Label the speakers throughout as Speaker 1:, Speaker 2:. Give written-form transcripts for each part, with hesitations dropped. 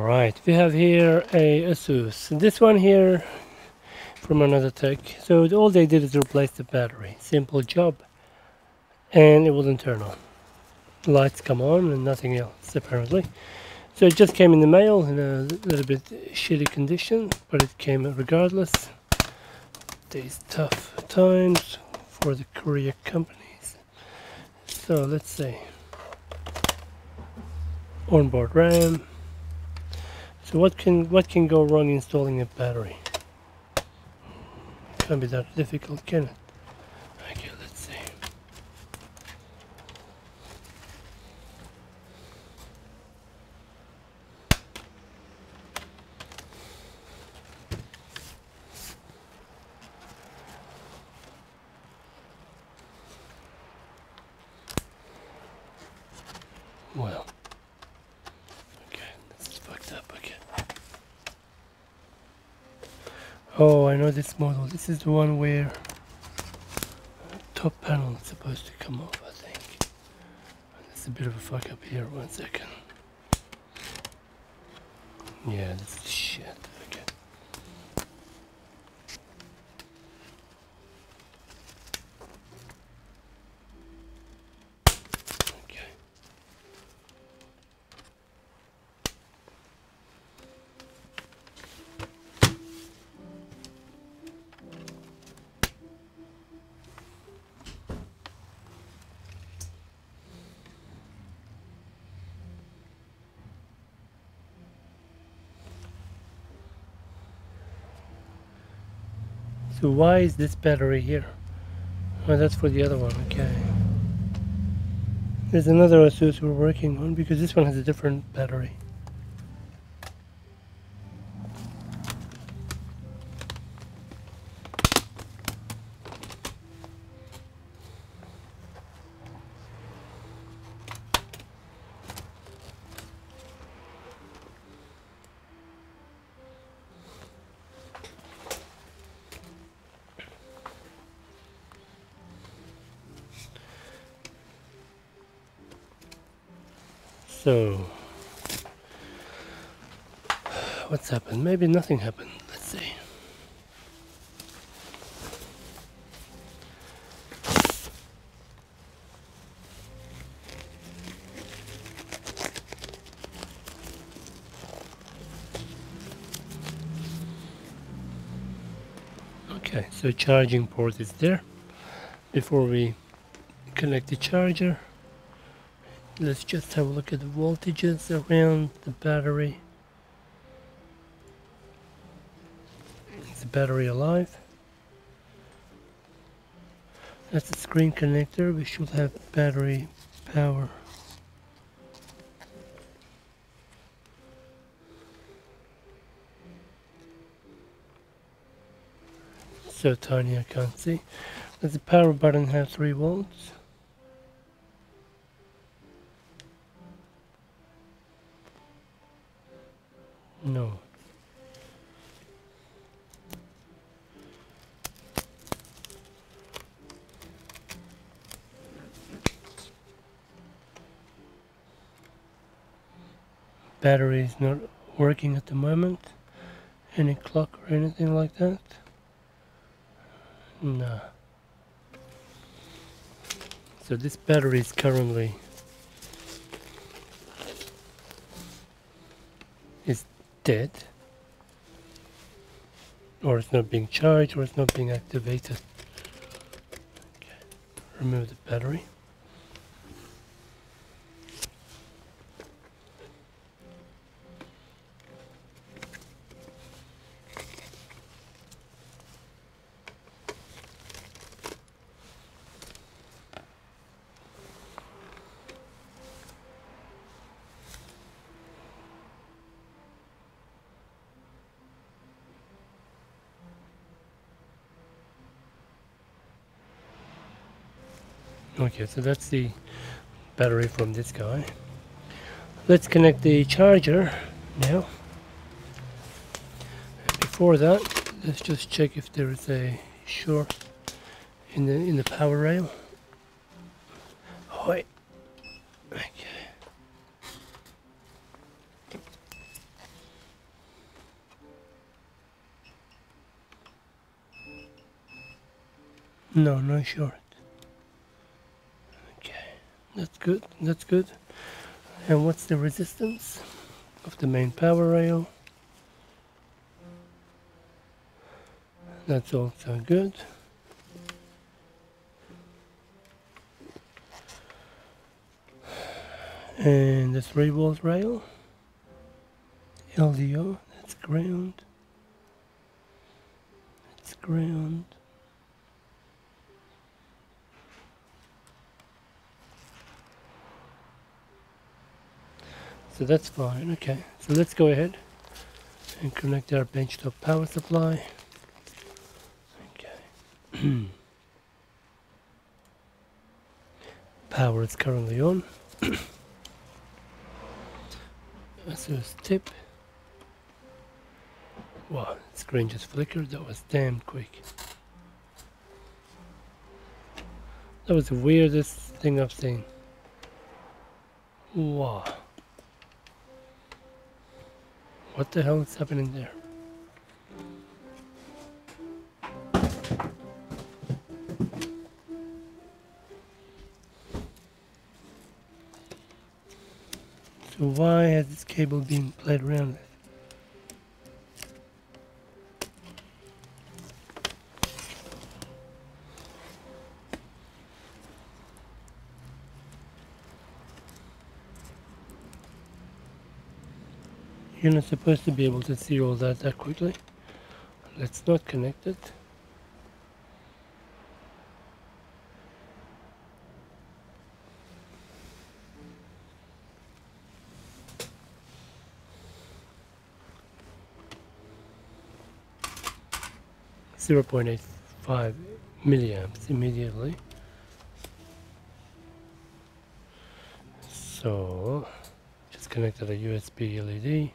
Speaker 1: Alright, we have here a Asus. This one here from another tech. So all they did is replace the battery. Simple job. And it wouldn't turn on. Lights come on and nothing else apparently. So it just came in the mail in a little bit shitty condition, but it came regardless. These tough times for the courier companies. So let's see. Onboard RAM. So what can go wrong installing a battery? Can't be that difficult, can it? Okay, let's see. Well, okay, this is fucked up again. Oh, I know this model. This is the one where top panel is supposed to come off, I think. There's a bit of a fuck up here. 1 second. Yeah, this is shit. Okay. Okay. So why is this battery here? Oh, that's for the other one, okay. There's another Asus we're working on because this one has a different battery. So, what's happened? Maybe nothing happened. Let's see. Okay, so charging port is there. Before we connect the charger, let's just have a look at the voltages around the battery. Is the battery alive? That's the screen connector. We should have battery power. So tiny I can't see. Does the power button have 3 volts? No. Battery is not working at the moment. Any clock or anything like that? No. So this battery is currently dead, or it's not being charged, or it's not being activated. Okay. Remove the battery. Okay, so that's the battery from this guy. Let's connect the charger now. Before that, let's just check if there is a short in the power rail. Okay. No, no short. Okay, that's good, that's good. And what's the resistance of the main power rail? That's also good. And the 3-volt rail, LDO, that's ground. It's ground. So that's fine, okay. So let's go ahead and connect our benchtop power supply. Okay. Power is currently on. Asus tip. Wow, the screen just flickered. That was damn quick. That was the weirdest thing I've seen. Wow. What the hell is happening there? So why has this cable been played around with? You're not supposed to be able to see all that quickly. Let's not connect it. .85 milliamps immediately. So just connected a USB LED.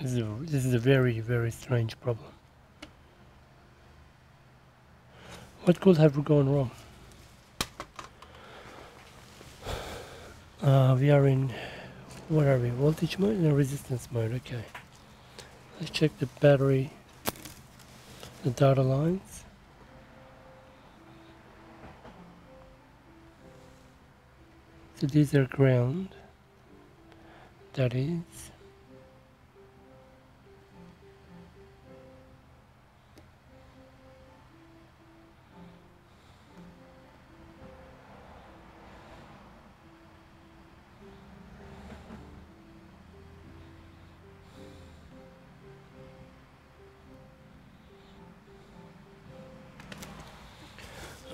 Speaker 1: This is a very, very strange problem. What could have gone wrong? We are in, what are we, voltage mode and resistance mode, okay. Let's check the battery, the data lines. So these are ground, that is.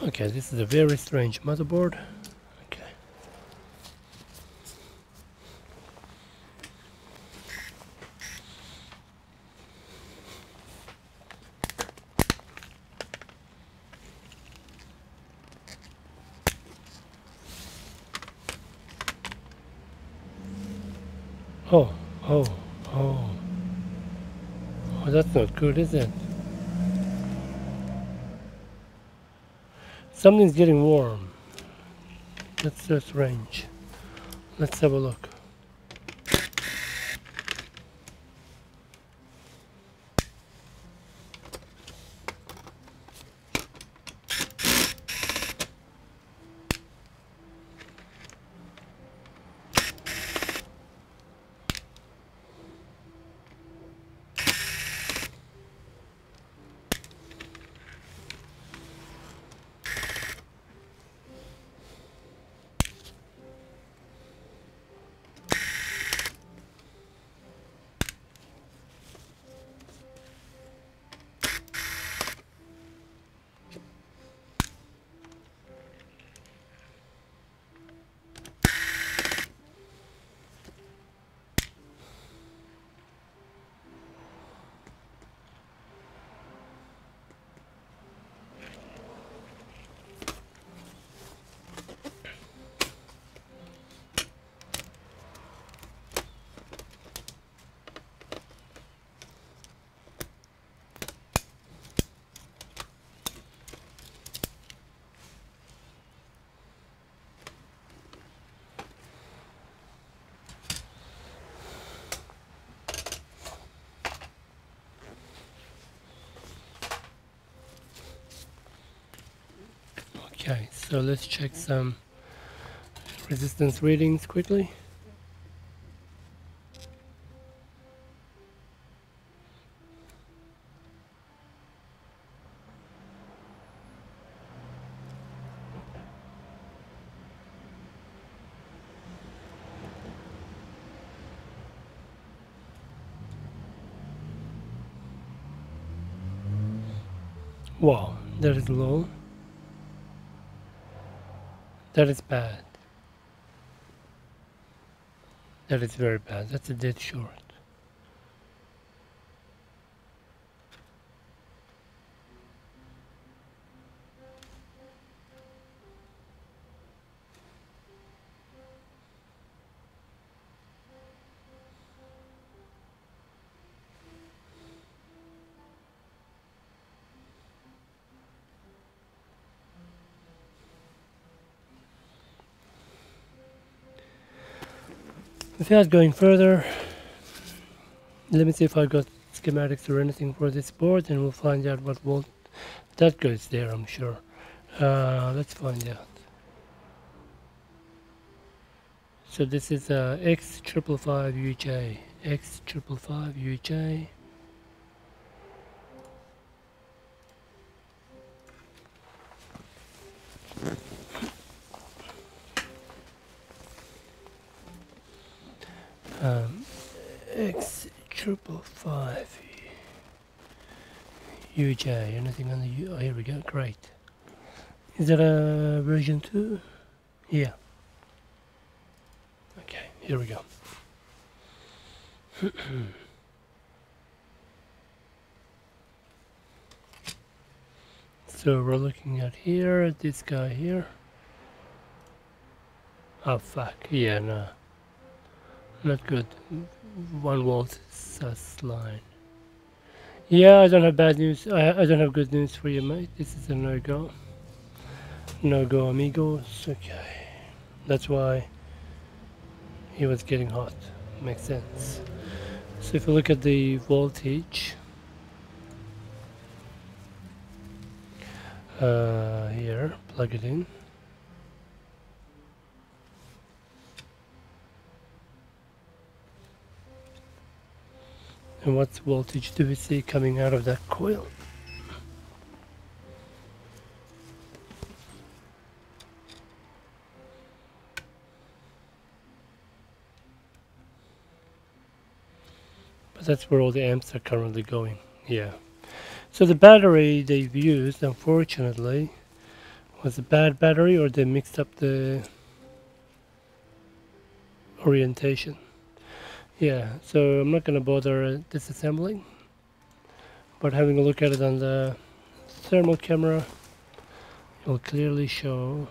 Speaker 1: Okay, this is a very strange motherboard. Okay. Oh, oh, oh. Oh, that's not good, is it? Something's getting warm. That's just range. Let's have a look. Okay, so let's check some resistance readings quickly. Wow, that is low. That is bad. That is very bad. That's a dead short. Without going further, let me see if I got schematics or anything for this board, and we'll find out what volt that goes there, I'm sure. Let's find out. So this is X555UJ. X555UJ. X555UJ. Anything on the U? Oh, here we go. Great. Is that a version 2? Yeah. Okay, here we go. So we're looking at here, this guy here. Oh fuck, yeah, no. Not good. 1 volt sus line. Yeah, I don't have bad news. I don't have good news for you, mate. This is a no-go. No-go, amigos. Okay. That's why he was getting hot. Makes sense. So if you look at the voltage, here, plug it in. And what voltage do we see coming out of that coil? But that's where all the amps are currently going. Yeah. So the battery they've used, unfortunately, was a bad battery, or they mixed up the orientation. Yeah, so I'm not going to bother disassembling, but having a look at it on the thermal camera, it will clearly show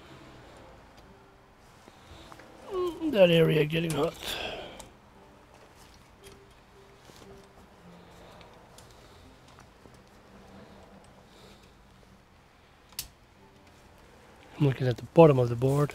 Speaker 1: that area getting hot. I'm looking at the bottom of the board.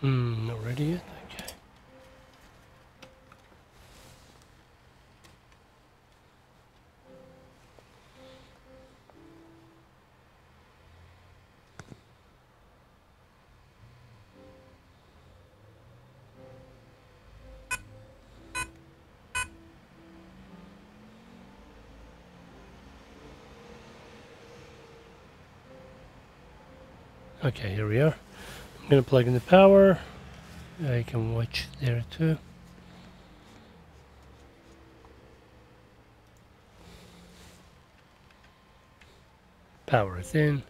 Speaker 1: Not ready yet? Okay. Okay, here we are. I'm going to plug in the power. I can watch there too. Power is in.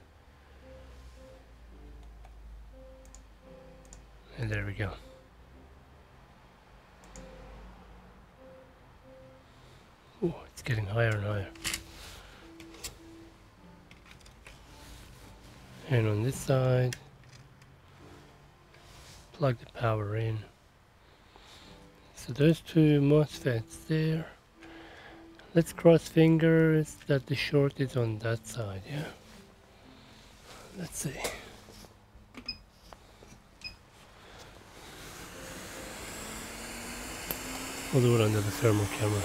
Speaker 1: And there we go. Oh, it's getting higher and higher. And on this side, plug the power in. So those two MOSFETs there. Let's cross fingers that the short is on that side, yeah? Let's see. We'll do it under the thermal camera.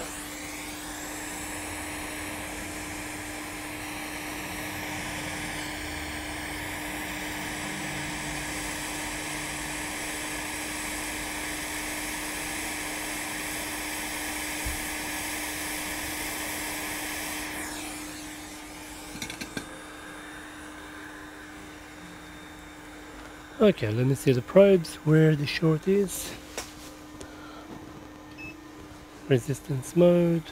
Speaker 1: Okay, let me see the probes where the short is. Resistance mode.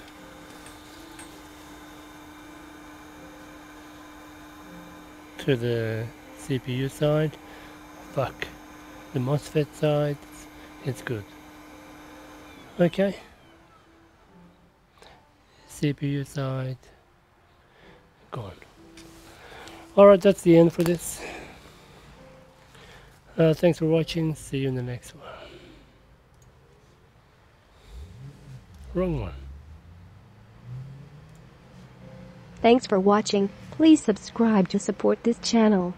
Speaker 1: To the CPU side. Fuck. The MOSFET side. It's good. Okay. CPU side. Gone. Alright, that's the end for this. Thanks for watching. See you in the next one. Wrong one.
Speaker 2: Thanks for watching. Please subscribe to support this channel.